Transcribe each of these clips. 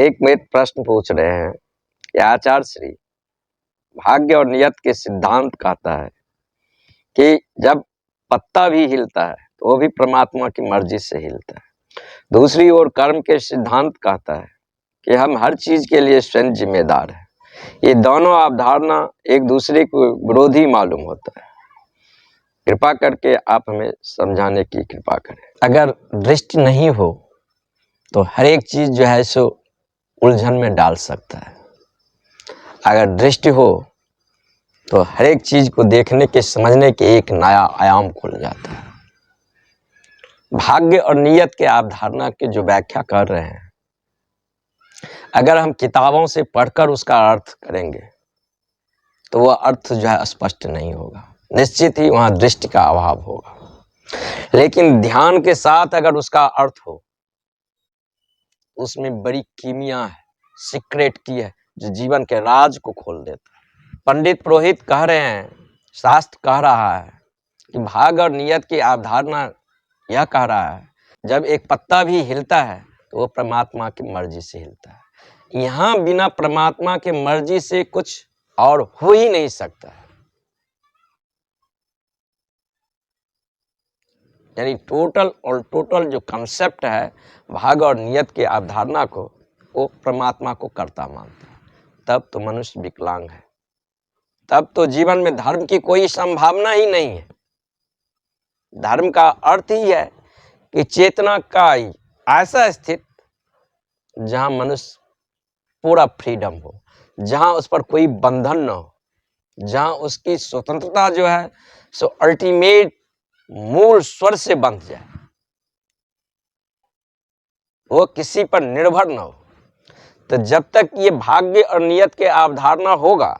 एक मित्र प्रश्न पूछ रहे हैं कि आचार्य श्री, भाग्य और नियत के सिद्धांत कहता है कि जब पत्ता भी हिलता है तो वो भी परमात्मा की मर्जी से हिलता है। दूसरी ओर कर्म के सिद्धांत कहता है कि हम हर चीज के लिए स्वयं जिम्मेदार हैं। ये दोनों अवधारणा एक दूसरे को विरोधी मालूम होता है। कृपा करके आप हमें समझाने की कृपा करें। अगर दृष्टि नहीं हो तो हर एक चीज जो है सो उलझन में डाल सकता है। अगर दृष्टि हो तो हर एक चीज को देखने के समझने के एक नया आयाम खुल जाता है। भाग्य और नियत के अवधारणा की जो व्याख्या कर रहे हैं, अगर हम किताबों से पढ़कर उसका अर्थ करेंगे तो वह अर्थ जो है स्पष्ट नहीं होगा, निश्चित ही वहां दृष्टि का अभाव होगा। लेकिन ध्यान के साथ अगर उसका अर्थ हो, उसमें बड़ी कीमिया है, सीक्रेट की है, जो जीवन के राज को खोल देता है। पंडित पुरोहित कह रहे हैं, शास्त्र कह रहा है कि भाग्य और नियत की अवधारणा यह कह रहा है, जब एक पत्ता भी हिलता है तो वो परमात्मा की मर्जी से हिलता है। यहाँ बिना परमात्मा की मर्जी से कुछ और हो ही नहीं सकता है। यानी टोटल जो कंसेप्ट है भाग्य और नियत की अवधारणा को, वो परमात्मा को कर्ता मानता है। तब तो मनुष्य विकलांग है, तब तो जीवन में धर्म की कोई संभावना ही नहीं है। धर्म का अर्थ ही है कि चेतना का ऐसा स्थिति जहां मनुष्य पूरा फ्रीडम हो, जहां उस पर कोई बंधन न हो, जहां उसकी स्वतंत्रता जो है सो अल्टीमेट मूल स्वर से बंध जाए, वो किसी पर निर्भर न हो। तो जब तक ये भाग्य और नियत के अवधारणा होगा,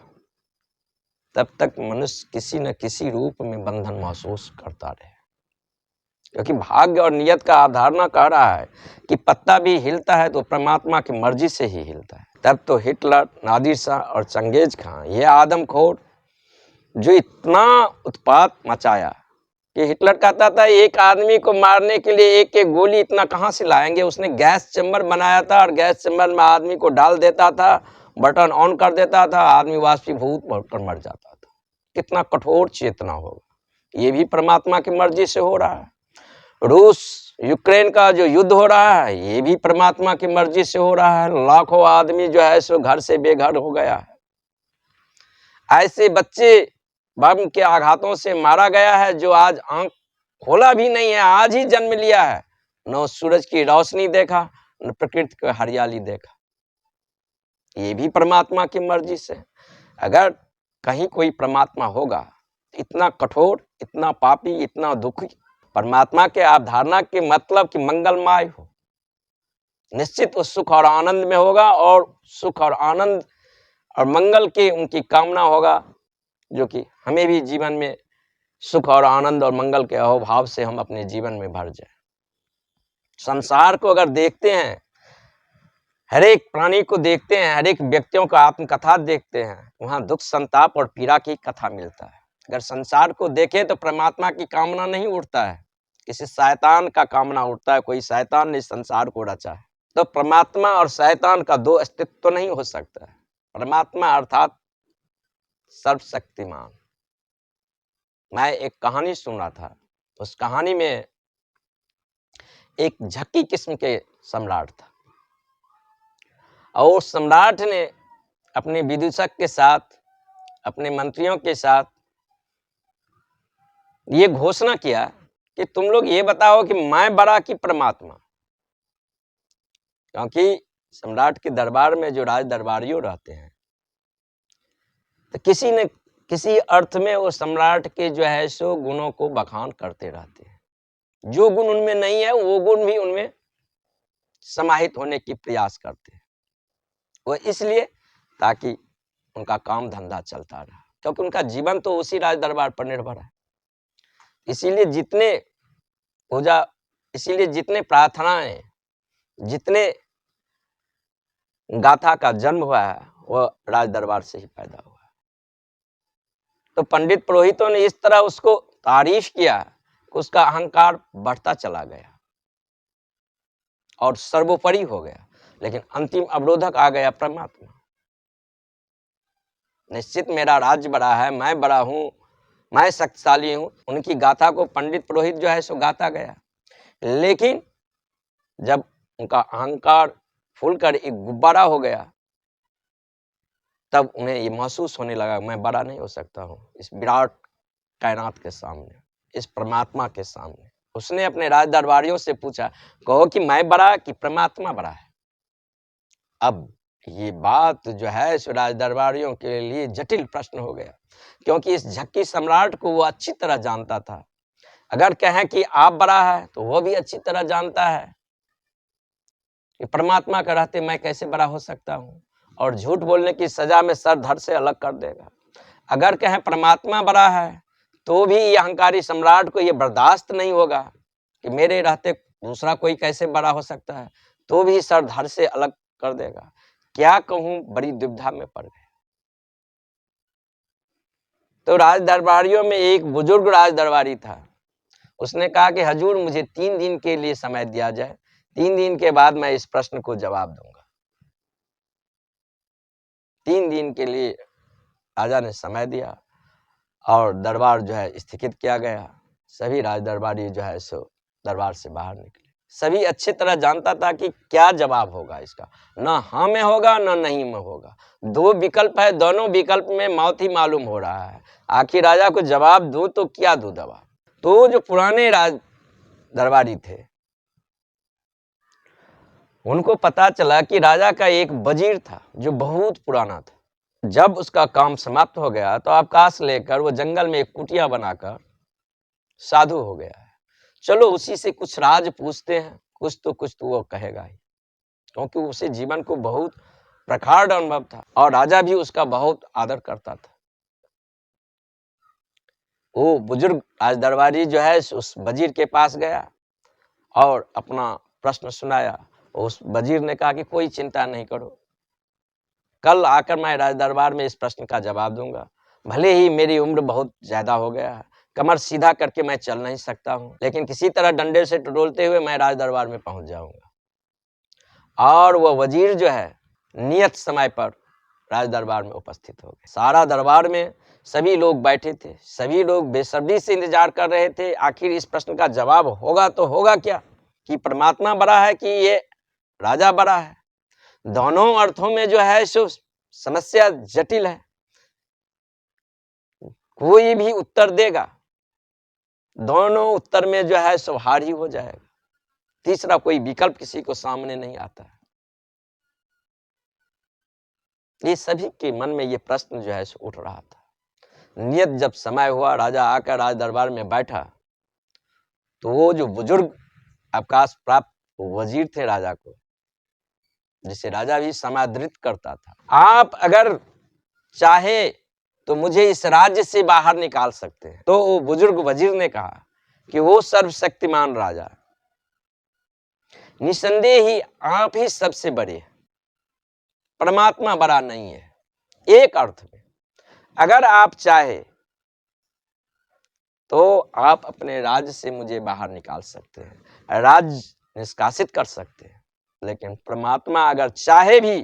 तब तक मनुष्य किसी न किसी रूप में बंधन महसूस करता रहे। क्योंकि भाग्य और नियत का अवधारणा कह रहा है कि पत्ता भी हिलता है तो परमात्मा की मर्जी से ही हिलता है। तब तो हिटलर, नादिर शाह और चंगेज खां, ये आदमखोर जो इतना उत्पात मचाया कि हिटलर कहता था एक आदमी को मारने के लिए एक एक गोली इतना कहाँ से लाएंगे। उसने गैस चैम्बर बनाया था और गैस चैम्बर में आदमी को डाल देता था, बटन ऑन कर देता था, आदमी वाष्पीभूत होकर मर जाता था। कितना कठोर चेतना होगा। ये भी परमात्मा की मर्जी से हो रहा है। रूस यूक्रेन का जो युद्ध हो रहा है, ये भी परमात्मा की मर्जी से हो रहा है। लाखों आदमी जो है सो घर से बेघर हो गया है। ऐसे बच्चे बम के आघातों से मारा गया है जो आज आंख खोला भी नहीं है, आज ही जन्म लिया है, न सूरज की रोशनी देखा, न प्रकृति की हरियाली देखा। ये भी परमात्मा की मर्जी से। अगर कहीं कोई परमात्मा होगा, इतना कठोर, इतना पापी, इतना दुखी, परमात्मा के अवधारणा के मतलब कि मंगलमय हो, निश्चित वो सुख और आनंद में होगा, और सुख और आनंद और मंगल की उनकी कामना होगा, जो कि हमें भी जीवन में सुख और आनंद और मंगल के अहोभाव से हम अपने जीवन में भर जाए। संसार को अगर देखते हैं, हर एक प्राणी को देखते हैं, हर एक व्यक्तियों का आत्मकथा देखते हैं, वहां दुख, संताप और पीड़ा की कथा मिलता है। अगर संसार को देखें तो परमात्मा की कामना नहीं उठता है, किसी शैतान का कामना उठता है। कोई शैतान ने संसार को रचा है, तो परमात्मा और शैतान का दो अस्तित्व तो नहीं हो सकता है। परमात्मा अर्थात सर्वशक्तिमान। मैं एक कहानी सुन रहा था, उस कहानी में एक झक्की किस्म के सम्राट था, और सम्राट ने अपने विदूषक के साथ, अपने मंत्रियों के साथ ये घोषणा किया कि तुम लोग ये बताओ कि मैं बड़ा कि परमात्मा। क्योंकि सम्राट के दरबार में जो राज दरबारियों रहते हैं, तो किसी न किसी अर्थ में वो सम्राट के जो है सो गुणों को बखान करते रहते हैं। जो गुण उनमें नहीं है, वो गुण भी उनमें समाहित होने की प्रयास करते हैं। वो इसलिए ताकि उनका काम धंधा चलता रहा, क्योंकि उनका जीवन तो उसी राज दरबार पर निर्भर है। इसीलिए जितने प्रार्थनाएं, जितने गाथा का जन्म हुआ है, वह राज दरबार से ही पैदा हुआ है। तो पंडित पुरोहितों ने इस तरह उसको तारीफ किया कि उसका अहंकार बढ़ता चला गया और सर्वोपरि हो गया। लेकिन अंतिम अवरोधक आ गया परमात्मा। निश्चित मेरा राज्य बड़ा है, मैं बड़ा हूं, मैं शक्तिशाली हूं, उनकी गाथा को पंडित पुरोहित जो है सो गाता गया। लेकिन जब उनका अहंकार फूलकर एक गुब्बारा हो गया, तब उन्हें ये महसूस होने लगा मैं बड़ा नहीं हो सकता हूं इस विराट कायनात के सामने, इस परमात्मा के सामने। उसने अपने राज दरबारियों से पूछा, कहो कि मैं बड़ा कि परमात्मा बड़ा है। अब ये बात जो है सो राज दरबारियों के लिए जटिल प्रश्न हो गया, क्योंकि इस झक्की सम्राट को वो अच्छी तरह जानता था। अगर कहें कि आप बड़ा है तो वो भी अच्छी तरह जानता है कि परमात्मा का रहते मैं कैसे बड़ा हो सकता हूँ, और झूठ बोलने की सजा में सर धड़ से अलग कर देगा। अगर कहें परमात्मा बड़ा है तो भी ये अहंकारी सम्राट को ये बर्दाश्त नहीं होगा कि मेरे रहते दूसरा कोई कैसे बड़ा हो सकता है, तो भी सर धड़ से अलग कर देगा। क्या कहूं, बड़ी दुविधा में पड़ गए। तो राज दरबारियों में एक बुजुर्ग राज दरबारी था। उसने कहा कि हजूर मुझे 3 दिन के लिए समय दिया जाए, 3 दिन के बाद मैं इस प्रश्न को जवाब दूंगा। 3 दिन के लिए राजा ने समय दिया और दरबार जो है स्थगित किया गया। सभी राज दरबारी जो है सो दरबार से बाहर निकले। सभी अच्छी तरह जानता था कि क्या जवाब होगा इसका, ना हाँ में होगा ना नहीं में होगा। 2 विकल्प है, दोनों विकल्प में मौत ही मालूम हो रहा है। आखिर राजा को जवाब दूं तो क्या दूं जवाब। तो जो पुराने राज दरबारी थे उनको पता चला कि राजा का एक वजीर था जो बहुत पुराना था। जब उसका काम समाप्त हो गया तो अवकाश लेकर वो जंगल में एक कुटिया बनाकर साधु हो गया है। चलो उसी से कुछ राज पूछते हैं, कुछ तो वो कहेगा ही, क्योंकि उसे जीवन को बहुत प्रगाढ़ अनुभव था और राजा भी उसका बहुत आदर करता था। वो बुजुर्ग राज दरबारी जो है उस वजीर के पास गया और अपना प्रश्न सुनाया। उस वजीर ने कहा कि कोई चिंता नहीं करो, कल आकर मैं राज दरबार में इस प्रश्न का जवाब दूंगा। भले ही मेरी उम्र बहुत ज्यादा हो गया है, कमर सीधा करके मैं चल नहीं सकता हूं, लेकिन किसी तरह डंडे से टटोलते हुए मैं राज दरबार में पहुंच जाऊंगा। और वह वजीर जो है नियत समय पर राज दरबार में उपस्थित हो गए। सारा दरबार में सभी लोग बैठे थे, सभी लोग बेसब्री से इंतजार कर रहे थे आखिर इस प्रश्न का जवाब होगा तो होगा क्या, कि परमात्मा बड़ा है कि ये राजा बड़ा है। दोनों अर्थों में जो है सो समस्या जटिल है। कोई भी उत्तर देगा, दोनों उत्तर में जो है सो हार ही हो जाएगा। तीसरा कोई विकल्प किसी को सामने नहीं आता है। ये सभी के मन में ये प्रश्न जो है सो उठ रहा था। नियत जब समय हुआ, राजा आकर राज दरबार में बैठा तो वो जो बुजुर्ग अवकाश प्राप्त वजीर थे राजा को, जिसे राजा भी समादृत करता था, आप अगर चाहे तो मुझे इस राज्य से बाहर निकाल सकते हैं। तो वो बुजुर्ग वजीर ने कहा कि वो सर्वशक्तिमान राजा, निसंदेह ही आप ही सबसे बड़े हैं, परमात्मा बड़ा नहीं है। एक अर्थ में अगर आप चाहे तो आप अपने राज्य से मुझे बाहर निकाल सकते हैं, राज्य निष्कासित कर सकते हैं, लेकिन परमात्मा अगर चाहे भी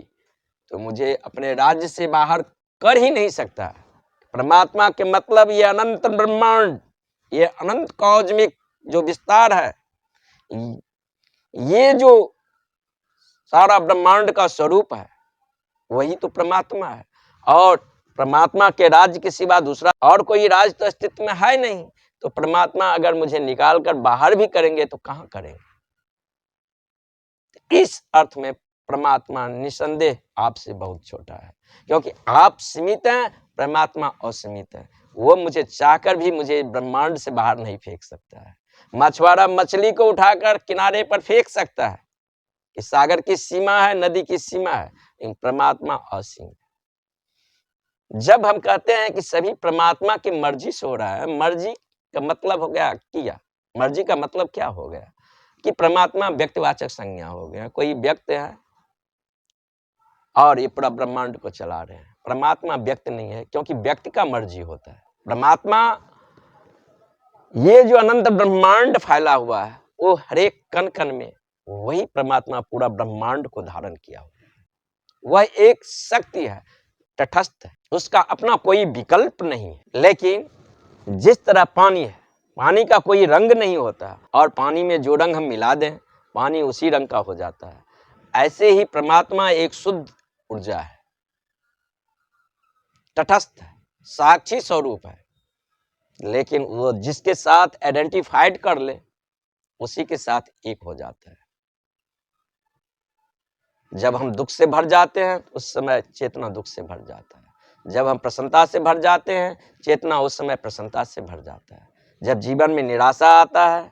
तो मुझे अपने राज्य से बाहर कर ही नहीं सकता। परमात्मा के मतलब ये अनंत ब्रह्मांड, ये अनंत कॉस्मिक जो विस्तार है, ये जो सारा ब्रह्मांड का स्वरूप है वही तो परमात्मा है। और परमात्मा के राज्य के सिवा दूसरा और कोई राज्य तो अस्तित्व में है नहीं। तो परमात्मा अगर मुझे निकाल कर बाहर भी करेंगे तो कहां करेंगे। इस अर्थ में परमात्मा निसंदेह आपसे बहुत छोटा है, क्योंकि आप सीमित हैं, परमात्मा असीमित है। वो मुझे चाहकर भी मुझे ब्रह्मांड से बाहर नहीं फेंक सकता है। मछुआरा मछली को उठाकर किनारे पर फेंक सकता है, कि सागर की सीमा है, नदी की सीमा है, लेकिन परमात्मा असीम है। जब हम कहते हैं कि सभी परमात्मा की मर्जी से हो रहा है, मर्जी का मतलब हो गया किया। मर्जी का मतलब क्या हो गया कि परमात्मा व्यक्तिवाचक संज्ञा हो गया। कोई व्यक्ति है और ये पूरा ब्रह्मांड को चला रहे हैं। परमात्मा व्यक्ति नहीं है, क्योंकि व्यक्ति का मर्जी होता है। परमात्मा ये जो अनंत ब्रह्मांड फैला हुआ है वो हर एक कण कण में वही परमात्मा पूरा ब्रह्मांड को धारण किया हुआ। वह एक शक्ति है, तटस्थ है, उसका अपना कोई विकल्प नहीं है। लेकिन जिस तरह पानी है, पानी का कोई रंग नहीं होता और पानी में जो रंग हम मिला दें पानी उसी रंग का हो जाता है, ऐसे ही परमात्मा एक शुद्ध ऊर्जा है, तटस्थ है, साक्षी स्वरूप है। लेकिन वो जिसके साथ आइडेंटिफाइड कर ले उसी के साथ एक हो जाता है। जब हम दुख से भर जाते हैं उस समय चेतना दुख से भर जाता है। जब हम प्रसन्नता से भर जाते हैं चेतना उस समय प्रसन्नता से भर जाता है। जब जीवन में निराशा आता है,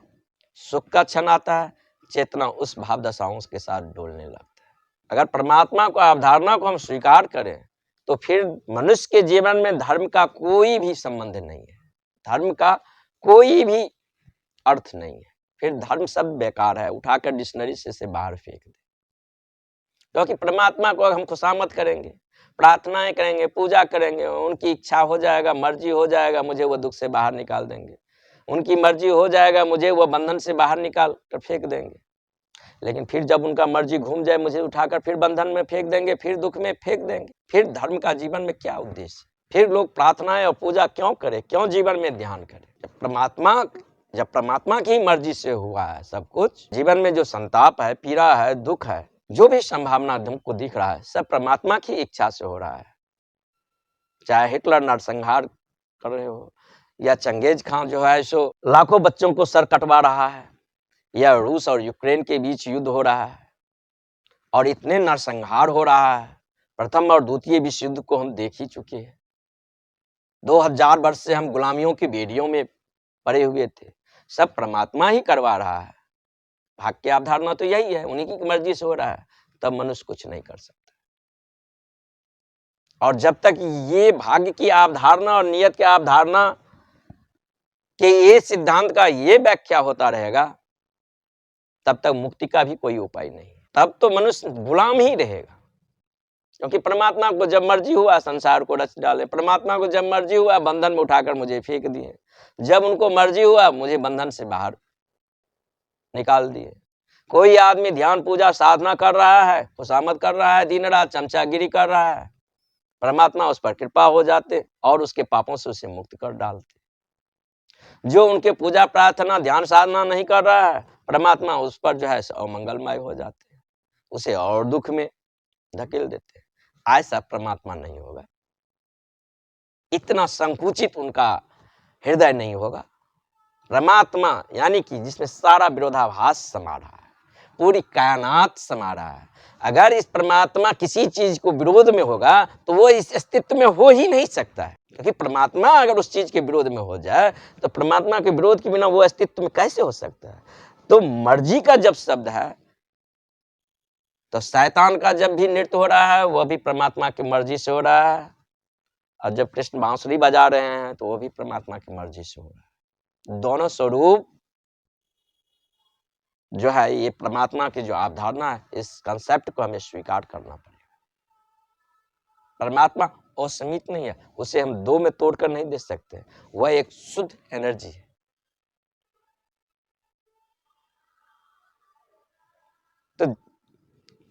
सुख का क्षण आता है, चेतना उस भाव दशाओं के साथ डोलने लगता है। अगर परमात्मा को, अवधारणा को हम स्वीकार करें तो फिर मनुष्य के जीवन में धर्म का कोई भी संबंध नहीं है, धर्म का कोई भी अर्थ नहीं है। फिर धर्म सब बेकार है, उठाकर डिक्शनरी से बाहर फेंक दे। क्योंकि परमात्मा को हम खुशामद करेंगे, प्रार्थनाएं करेंगे, पूजा करेंगे, उनकी इच्छा हो जाएगा, मर्जी हो जाएगा, मुझे वो दुख से बाहर निकाल देंगे। उनकी मर्जी हो जाएगा, मुझे वो बंधन से बाहर निकाल कर फेंक देंगे। लेकिन फिर जब उनका मर्जी घूम जाए मुझे उठाकर फिर बंधन में फेंक देंगे, फिर दुख में फेंक देंगे। फिर धर्म का जीवन में क्या उद्देश्य? फिर लोग प्रार्थनाएं और पूजा क्यों करें, क्यों जीवन में ध्यान करें? जब परमात्मा की मर्जी से हुआ है सब कुछ, जीवन में जो संताप है, पीड़ा है, दुख है, जो भी संभावना हमको दिख रहा है सब परमात्मा की इच्छा से हो रहा है। चाहे हिटलर नरसंहार कर रहे हो, या चंगेज खान जो है सो लाखों बच्चों को सर कटवा रहा है, या रूस और यूक्रेन के बीच युद्ध हो रहा है और इतने नरसंहार हो रहा है। प्रथम और द्वितीय विश्व युद्ध को हम देख ही चुके हैं। 2000 वर्ष से हम गुलामियों की बेड़ियों में पड़े हुए थे, सब परमात्मा ही करवा रहा है। भाग्य की अवधारणा तो यही है, उन्हीं की मर्जी से हो रहा है, तब मनुष्य कुछ नहीं कर सकता। और जब तक ये भाग्य की अवधारणा और नियत की अवधारणा के ये सिद्धांत का ये व्याख्या होता रहेगा तब तक मुक्ति का भी कोई उपाय नहीं। तब तो मनुष्य गुलाम ही रहेगा। क्योंकि परमात्मा को जब मर्जी हुआ संसार को रच डाले, परमात्मा को जब मर्जी हुआ बंधन में उठाकर मुझे फेंक दिए, जब उनको मर्जी हुआ मुझे बंधन से बाहर निकाल दिए। कोई आदमी ध्यान पूजा साधना कर रहा है, खुशामद कर रहा है, दिन रात चमचागिरी कर रहा है, परमात्मा उस पर कृपा हो जाते और उसके पापों से उसे मुक्त कर डालते। जो उनके पूजा प्रार्थना ध्यान साधना नहीं कर रहा है, परमात्मा उस पर जो है अमंगलमय हो जाते, उसे और दुख में धकेल देते। ऐसा परमात्मा नहीं होगा, इतना संकुचित उनका हृदय नहीं होगा। परमात्मा यानी कि जिसमें सारा विरोधाभास समा रहा है, पूरी कायनात समा रहा है। अगर इस परमात्मा किसी चीज को विरोध में होगा तो वो इस अस्तित्व में हो ही नहीं सकता है। क्योंकि परमात्मा अगर उस चीज के विरोध में हो जाए तो परमात्मा के विरोध के बिना वो अस्तित्व में कैसे हो सकता है? तो मर्जी का जब शब्द है तो शैतान का जब भी नृत्य हो रहा है वह भी परमात्मा की मर्जी से हो रहा है, और जब कृष्ण बांसुरी बजा रहे हैं तो वो भी परमात्मा की मर्जी से हो रहा है। दोनों स्वरूप जो है ये परमात्मा की जो अवधारणा है, इस कंसेप्ट को हमें स्वीकार करना पड़ेगा। परमात्मा असीमित नहीं है, उसे हम दो में तोड़कर नहीं दे सकते, वह एक शुद्ध एनर्जी है।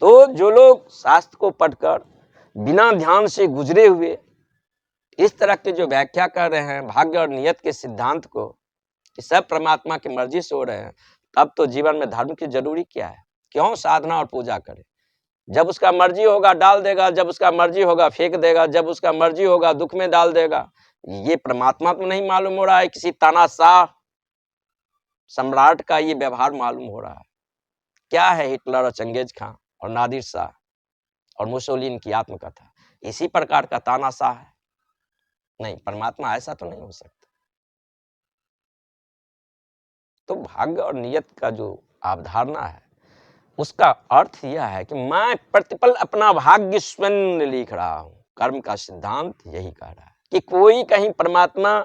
तो जो लोग शास्त्र को पढ़कर बिना ध्यान से गुजरे हुए इस तरह के जो व्याख्या कर रहे हैं भाग्य और नियत के सिद्धांत को कि सब परमात्मा की मर्जी से हो रहे हैं, तब तो जीवन में धर्म की जरूरी क्या है? क्यों साधना और पूजा करें? जब उसका मर्जी होगा डाल देगा, जब उसका मर्जी होगा फेंक देगा, जब उसका मर्जी होगा दुख में डाल देगा। ये परमात्मा तो नहीं मालूम हो रहा है, किसी तानाशाह सम्राट का ये व्यवहार मालूम हो रहा है। क्या है हिटलर और चंगेज खां और नादिर शाह और मुसोलिनी की आत्मकथा? इसी प्रकार का तानाशाह है। नहीं, परमात्मा ऐसा तो नहीं हो सकता। तो भाग्य और नियत का जो अवधारणा है उसका अर्थ यह है कि मैं प्रतिपल अपना भाग्य स्वयं लिख रहा हूं। कर्म का सिद्धांत यही कह रहा है कि कोई कहीं परमात्मा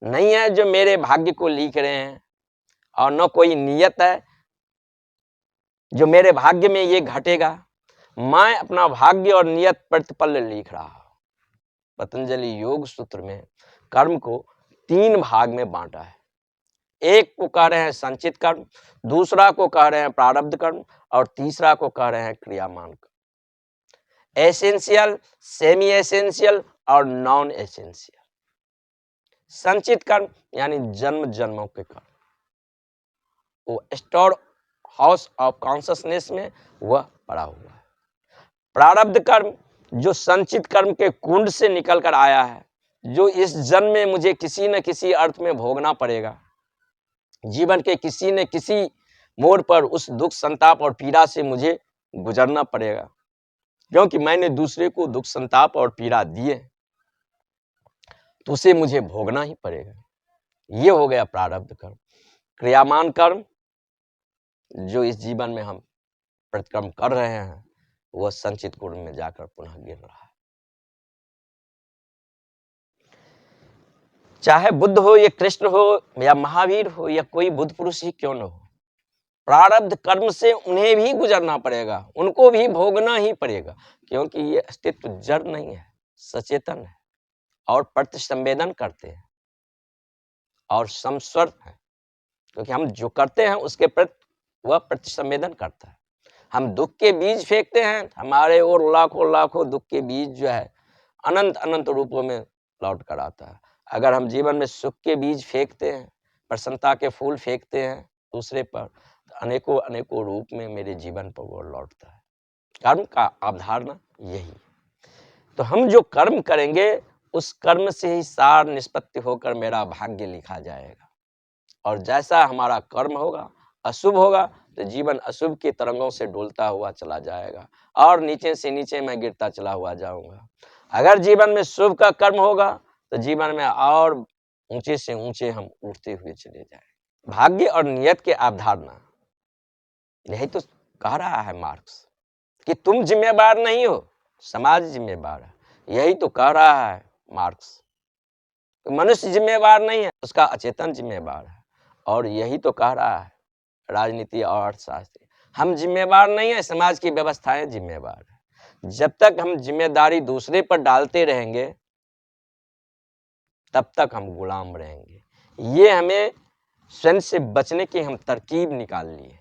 नहीं है जो मेरे भाग्य को लिख रहे हैं, और न कोई नियत है जो मेरे भाग्य में ये घटेगा। मैं अपना भाग्य और नियत प्रतिपल लिख रहा हूं। पतंजलि योग सूत्र में कर्म को 3 भाग में बांटा है। एक को कह रहे हैं संचित कर्म, दूसरा को कह रहे हैं प्रारब्ध कर्म, और तीसरा को कह रहे हैं क्रियामान कर्म। एसेंशियल, सेमी एसेंशियल और नॉन एसेंशियल। संचित कर्म यानी जन्म जन्मों के कर्म, वो स्टोर हाउस ऑफ कॉन्शसनेस में वह पड़ा हुआ है। प्रारब्ध कर्म जो संचित कर्म के कुंड से निकल कर आया है, जो इस जन्म में मुझे किसी न किसी अर्थ में भोगना पड़ेगा। जीवन के किसी न किसी मोड़ पर उस दुख, संताप और पीड़ा से मुझे गुजरना पड़ेगा, क्योंकि मैंने दूसरे को दुख, संताप और पीड़ा दिए, तो उसे मुझे भोगना ही पड़ेगा। ये हो गया प्रारब्ध कर्म। क्रियामान कर्म जो इस जीवन में हम प्रतिक्रम कर रहे हैं, वह संचित कुंड में जाकर पुनः गिर रहा है। चाहे बुद्ध हो या कृष्ण हो या महावीर हो या कोई बुद्ध पुरुष ही क्यों न हो, प्रारब्ध कर्म से उन्हें भी गुजरना पड़ेगा, उनको भी भोगना ही पड़ेगा, क्योंकि ये अस्तित्व जड़ नहीं है, सचेतन है और प्रतिसंवेदन करते हैं और समस्वर्त है। क्योंकि हम जो करते हैं उसके प्रति वह प्रतिसंवेदन करता है। हम दुख के बीज फेंकते हैं, हमारे और लाखों लाखों दुख के बीज जो है अनंत अनंत रूपों में लौट कर आता है। अगर हम जीवन में सुख के बीज फेंकते हैं, प्रसन्नता के फूल फेंकते हैं दूसरे पर, तो अनेकों अनेकों रूप में मेरे जीवन पर वो लौटता है। कर्म का अवधारणा यही। तो हम जो कर्म करेंगे उस कर्म से ही सार निष्पत्ति होकर मेरा भाग्य लिखा जाएगा, और जैसा हमारा कर्म होगा, अशुभ होगा तो जीवन अशुभ की तरंगों से डोलता हुआ चला जाएगा और नीचे से नीचे मैं गिरता चला हुआ जाऊंगा। अगर जीवन में शुभ का कर्म होगा तो जीवन में और ऊंचे से ऊंचे हम उठते हुए चले जाएंगे। भाग्य और नियत के अवधारणा यही तो कह रहा है मार्क्स कि तुम जिम्मेवार नहीं हो, समाज जिम्मेवार है। यही तो कह रहा है मार्क्स, तो मनुष्य जिम्मेवार नहीं है, उसका अचेतन जिम्मेवार है। और यही तो कह रहा है राजनीति और अर्थशास्त्र, हम जिम्मेवार नहीं है, समाज की व्यवस्थाएं जिम्मेवार है। जब तक हम जिम्मेदारी दूसरे पर डालते रहेंगे तब तक हम गुलाम रहेंगे। ये हमें स्वयं से बचने की हम तरकीब निकाल लिए।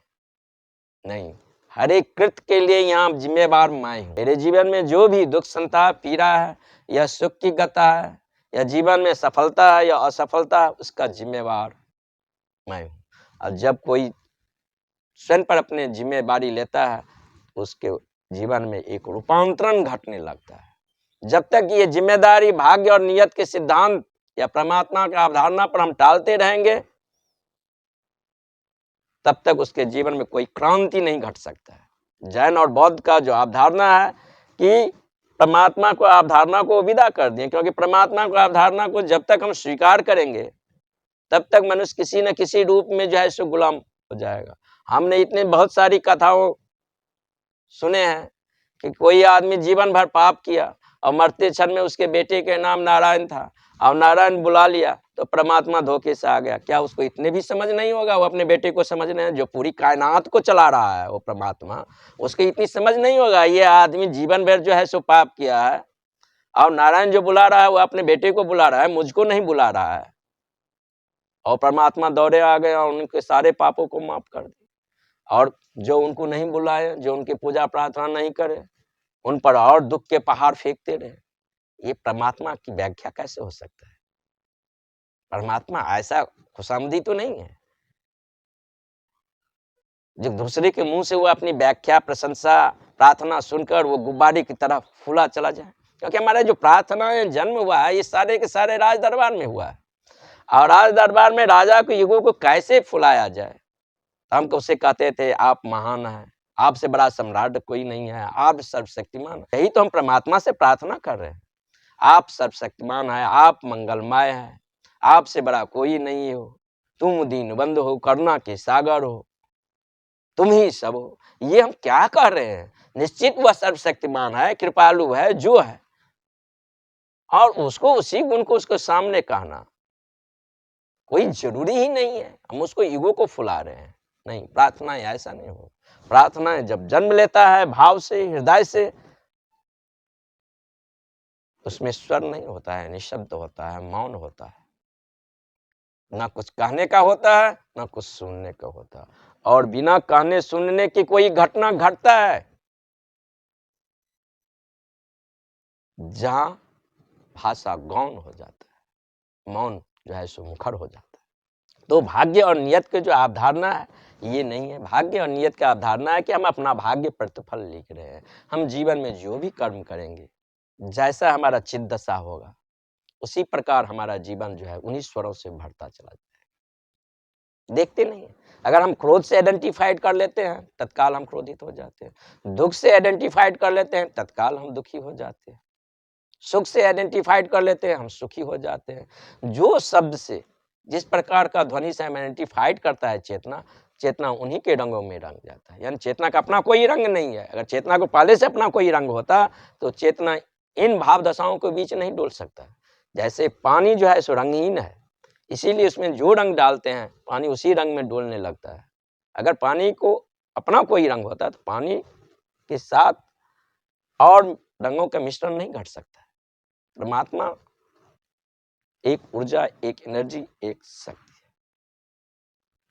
नहीं, हर एक कृत्य के लिए यहाँ जिम्मेवार मैं हूँ। मेरे जीवन में जो भी दुख, संताप, पीड़ा है या सुख की गता है या जीवन में सफलता है या असफलता है, उसका जिम्मेवार मैं हूँ। और जब कोई स्वयं पर अपने जिम्मेवारी लेता है, उसके जीवन में एक रूपांतरण घटने लगता है। जब तक ये जिम्मेदारी भाग्य और नियत के सिद्धांत या परमात्मा की अवधारणा पर हम टालते रहेंगे, तब तक उसके जीवन में कोई क्रांति नहीं घट सकता है। जैन और बौद्ध का जो अवधारणा है कि परमात्मा को अवधारणा को विदा कर दें, क्योंकि परमात्मा को अवधारणा को जब तक हम स्वीकार करेंगे तब तक मनुष्य किसी न किसी रूप में जो है सो गुलाम हो जाएगा। हमने इतने बहुत सारी कथाओं सुने हैं कि कोई आदमी जीवन भर पाप किया और मरते क्षण में उसके बेटे के नाम नारायण था, और नारायण बुला लिया तो परमात्मा धोखे से आ गया। क्या उसको इतने भी समझ नहीं होगा? वो अपने बेटे को समझ रहे हैं, जो पूरी कायनात को चला रहा है वो परमात्मा, उसको इतनी समझ नहीं होगा ये आदमी जीवन भर जो है सो पाप किया है, और नारायण जो बुला रहा है वो अपने बेटे को बुला रहा है, मुझको नहीं बुला रहा है। और परमात्मा दौड़े आ गए और उनके सारे पापों को माफ कर दिया, और जो उनको नहीं बुलाए, जो उनकी पूजा प्रार्थना नहीं करे, उन पर और दुख के पहाड़ फेंकते रहे। ये परमात्मा की व्याख्या कैसे हो सकता है? परमात्मा ऐसा खुशामदी तो नहीं है जो दूसरे के मुंह से वो अपनी व्याख्या, प्रशंसा, प्रार्थना सुनकर वो गुब्बारे की तरह फूला चला जाए। क्योंकि हमारा जो प्रार्थना है, जन्म हुआ है, ये सारे के सारे राज दरबार में हुआ है, और राज दरबार में राजा के युगों को कैसे फुलाया जाए। हम उसे कहते थे आप महान हैं, आपसे बड़ा सम्राट कोई नहीं है, आप सर्वशक्तिमान। यही तो हम परमात्मा से प्रार्थना कर रहे हैं, आप सर्वशक्तिमान है, आप मंगलमय है, आपसे बड़ा कोई नहीं हो, तुम दीनबंधु हो, करुणा के सागर हो, तुम ही सब हो। ये हम क्या कह रहे हैं? निश्चित वह सर्वशक्तिमान है, कृपालु है, जो है, और उसको उसी गुण को उसको सामने कहना कोई जरूरी ही नहीं है। हम उसको ईगो को फुला रहे हैं। नहीं, प्रार्थना ऐसा नहीं हो। प्रार्थना जब जन्म लेता है भाव से, हृदय से, उसमें स्वर नहीं होता है, निशब्द होता है, मौन होता है, ना कुछ कहने का होता है ना कुछ सुनने का होता है, और बिना कहने सुनने की कोई घटना घटता है जहां भाषा गौण हो जाता है, मौन जो है सो मुखर हो जाता है। तो भाग्य और नियत के जो अवधारणा है ये नहीं है। भाग्य और नियत का अवधारणा है कि हम अपना भाग्य प्रतिफल लिख रहे हैं। हम जीवन में जो भी कर्म करेंगे, जैसा हमारा चित दशा होगा, उसी प्रकार हमारा जीवन जो है उन्हीं स्वरों से भरता चला जाएगा। देखते नहीं है, अगर हम क्रोध से आइडेंटिफाइड कर लेते हैं तत्काल हम क्रोधित हो जाते हैं, दुख से आइडेंटिफाइड कर लेते हैं तत्काल हम दुखी हो जाते हैं, सुख से आइडेंटिफाइड कर लेते हैं हम सुखी हो जाते हैं। जो शब्द से जिस प्रकार का ध्वनि से हम आइडेंटिफाइड करता है चेतना, चेतना उन्हीं के रंगों में रंग जाता है। यानी चेतना का अपना कोई रंग नहीं है। अगर चेतना को पहले से अपना कोई रंग होता तो चेतना इन भाव दशाओं के बीच नहीं डोल सकता। जैसे पानी जो है सो रंगहीन है, इसीलिए उसमें जो रंग डालते हैं पानी उसी रंग में डोलने लगता है। अगर पानी को अपना कोई रंग होता तो पानी के साथ और रंगों का मिश्रण नहीं घट सकता। परमात्मा एक ऊर्जा, एक एनर्जी, एक शक्ति है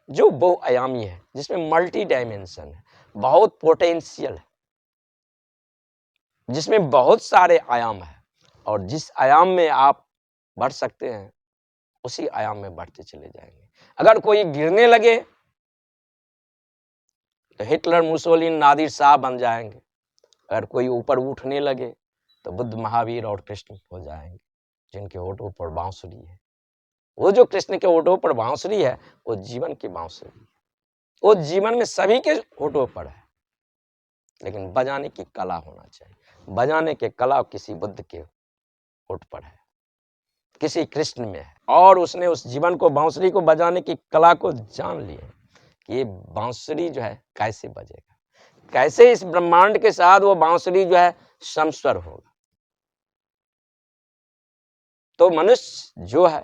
जो बहुआयामी है, जिसमें मल्टी डायमेंशन है, बहुत पोटेंशियल है, जिसमें बहुत सारे आयाम है। और जिस आयाम में आप बढ़ सकते हैं उसी आयाम में बढ़ते चले जाएंगे। अगर कोई गिरने लगे तो हिटलर, मुसोलिनी, नादिर शाह बन जाएंगे। अगर कोई ऊपर उठने लगे तो बुद्ध, महावीर और कृष्ण हो जाएंगे, जिनके होठों पर बांसुरी है। वो जो कृष्ण के होठों पर बांसुरी है वो जीवन की बांसुरी है। वो जीवन में सभी के होठों पर है, लेकिन बजाने की कला होना चाहिए। बजाने की कला किसी बुद्ध के होठ पर है, किसी कृष्ण में है, और उसने उस जीवन को, बांसुरी को बजाने की कला को जान लिया कि ये बांसुरी जो है कैसे बजेगा, कैसे इस ब्रह्मांड के साथ वो बांसुरी जो है समस्वर होगा। तो मनुष्य जो है,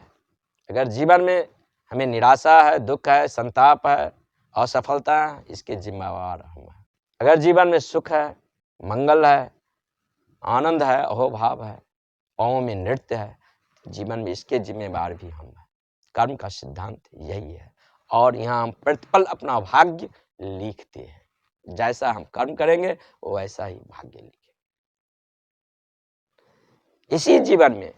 अगर जीवन में हमें निराशा है, दुख है, संताप है, असफलता है, इसके जिम्मेवार हम हैं। अगर जीवन में सुख है, मंगल है, आनंद है, अहोभाव है, पाँव में नृत्य है, जीवन में इसके जिम्मेवार भी हम हैं। कर्म का सिद्धांत यही है, और यहाँ हम प्रतिपल अपना भाग्य लिखते हैं। जैसा हम कर्म करेंगे वो वैसा ही भाग्य लिखेंगे। इसी जीवन में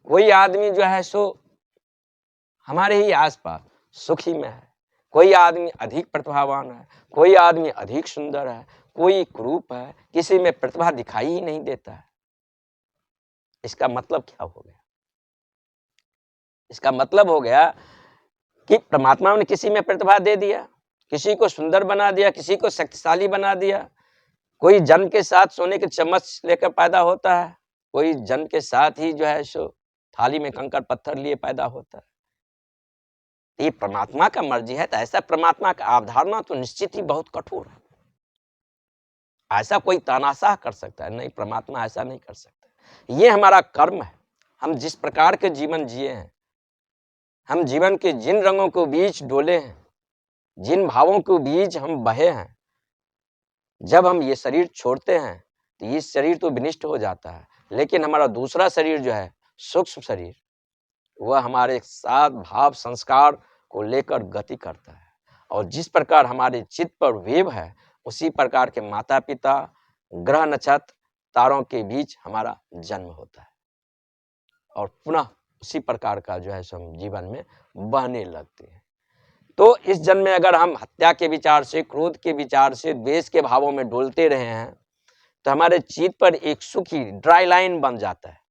कोई आदमी जो है सो हमारे ही आसपास सुखी में है, कोई आदमी अधिक प्रतिभावान है, कोई आदमी अधिक सुंदर है, कोई कुरूप है, किसी में प्रतिभा दिखाई ही नहीं देता है। इसका मतलब क्या हो गया? इसका मतलब हो गया कि परमात्मा ने किसी में प्रतिभा दे दिया, किसी को सुंदर बना दिया, किसी को शक्तिशाली बना दिया। कोई जन्म के साथ सोने के चम्मच लेकर पैदा होता है, कोई जन्म के साथ ही जो है सो थाली में कंकड़ पत्थर लिए पैदा होता है। ये परमात्मा का मर्जी है। तो ऐसा परमात्मा का अवधारणा तो निश्चित ही बहुत कठोर है। ऐसा कोई तानाशाह कर सकता है? नहीं, परमात्मा ऐसा नहीं कर सकता। ये हमारा कर्म है। हम जिस प्रकार के जीवन जिए हैं, हम जीवन के जिन रंगों के बीच डोले हैं, जिन भावों के बीच हम बहे हैं, जब हम ये शरीर छोड़ते हैं तो ये शरीर तो विनिष्ट हो जाता है, लेकिन हमारा दूसरा शरीर जो है, सूक्ष्म शरीर, वह हमारे साथ भाव संस्कार को लेकर गति करता है। और जिस प्रकार हमारे चित्त पर वेव है, उसी प्रकार के माता पिता, ग्रह, नक्षत्र, तारों के बीच हमारा जन्म होता है, और पुनः उसी प्रकार का जो है हम जीवन में बहने लगते हैं। तो इस जन्म में अगर हम हत्या के विचार से, क्रोध के विचार से, द्वेष के भावों में डोलते रहे हैं, तो हमारे चित्त पर एक सूखी ड्राई लाइन बन जाता है,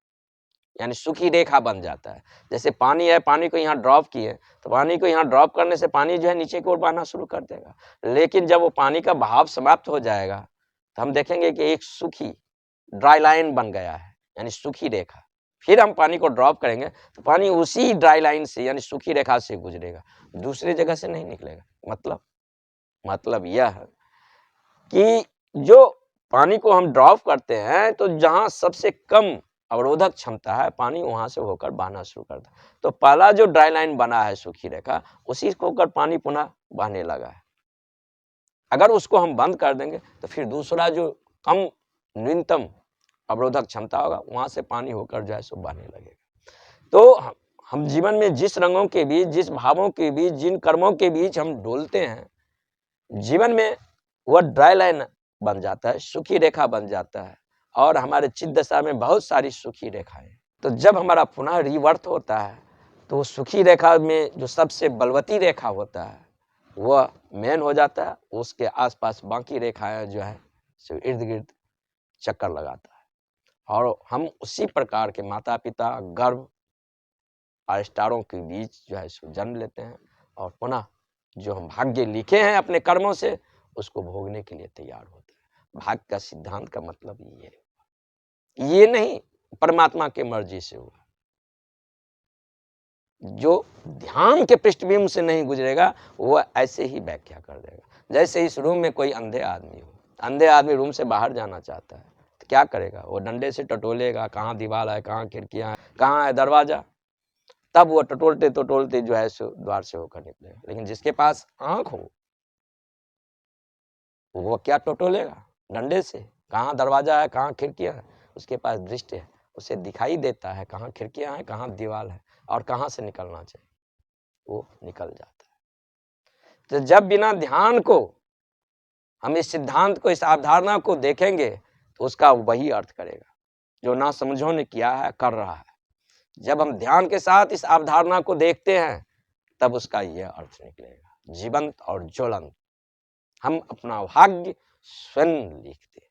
यानी सूखी रेखा बन जाता है। जैसे पानी है, पानी को यहाँ ड्रॉप किए तो पानी को यहाँ ड्रॉप करने से पानी जो है नीचे की ओर बहना शुरू कर देगा, लेकिन जब वो पानी का बहाव समाप्त हो जाएगा तो हम देखेंगे कि एक सूखी ड्राई लाइन बन गया है, यानी सूखी रेखा। फिर हम पानी को ड्रॉप करेंगे तो पानी उसी ड्राई लाइन से, यानी सूखी रेखा से गुजरेगा, दूसरी जगह से नहीं निकलेगा। मतलब यह है कि जो पानी को हम ड्रॉप करते हैं तो जहां सबसे कम अवरोधक क्षमता है, पानी वहां से होकर बहना शुरू करता है। तो पहला जो ड्राई लाइन बना है सूखी रेखा, उसी को होकर पानी पुनः बहने लगा है। अगर उसको हम बंद कर देंगे तो फिर दूसरा जो कम न्यूनतम अवरोधक क्षमता होगा, वहां से पानी होकर जो है सो बहने लगेगा। तो हम जीवन में जिस रंगों के बीच, जिस भावों के बीच, जिन कर्मों के बीच हम डोलते हैं, जीवन में वह ड्राई लाइन बन जाता है, सुखी रेखा बन जाता है। और हमारे चित्त दशा में बहुत सारी सुखी रेखाएं। तो जब हमारा पुनः रिवर्त होता है तो वो सुखी रेखा में जो सबसे बलवती रेखा होता है वह मेन हो जाता है, उसके आसपास बाकी रेखाएं जो है सो इर्द गिर्द चक्कर लगाता है। और हम उसी प्रकार के माता पिता गर्भ और स्टारों के बीच जो है सो जन्म लेते हैं और पुनः जो हम भाग्य लिखे हैं अपने कर्मों से उसको भोगने के लिए तैयार होते हैं। भाग्य का सिद्धांत का मतलब ये नहीं परमात्मा के मर्जी से हुआ। जो ध्यान के पृष्ठभूमि से नहीं गुजरेगा वो ऐसे ही व्याख्या कर देगा। जैसे इस रूम में कोई अंधे आदमी हो, अंधे आदमी रूम से बाहर जाना चाहता है तो क्या करेगा? वो डंडे से टटोलेगा, कहाँ दीवार है, कहाँ खिड़कियां है, कहाँ है दरवाजा, तब वो टटोलते टटोलते जो है सो द्वार से होकर निकलेगा। लेकिन जिसके पास आंख हो वो क्या टटोलेगा? डंडे से। कहाँ दरवाजा है, कहाँ खिड़कियां है, उसके पास दृष्टि है, उसे दिखाई देता है कहाँ खिड़कियां हैं, कहाँ दीवार है और कहाँ से निकलना चाहिए, वो निकल जाता है। तो जब बिना ध्यान को हम इस सिद्धांत को, इस अवधारणा को देखेंगे तो उसका वही अर्थ करेगा जो ना समझों ने किया है, कर रहा है। जब हम ध्यान के साथ इस अवधारणा को देखते हैं तब उसका यह अर्थ निकलेगा, जीवंत और ज्वलंत। हम अपना भाग्य स्वयं लिखते हैं।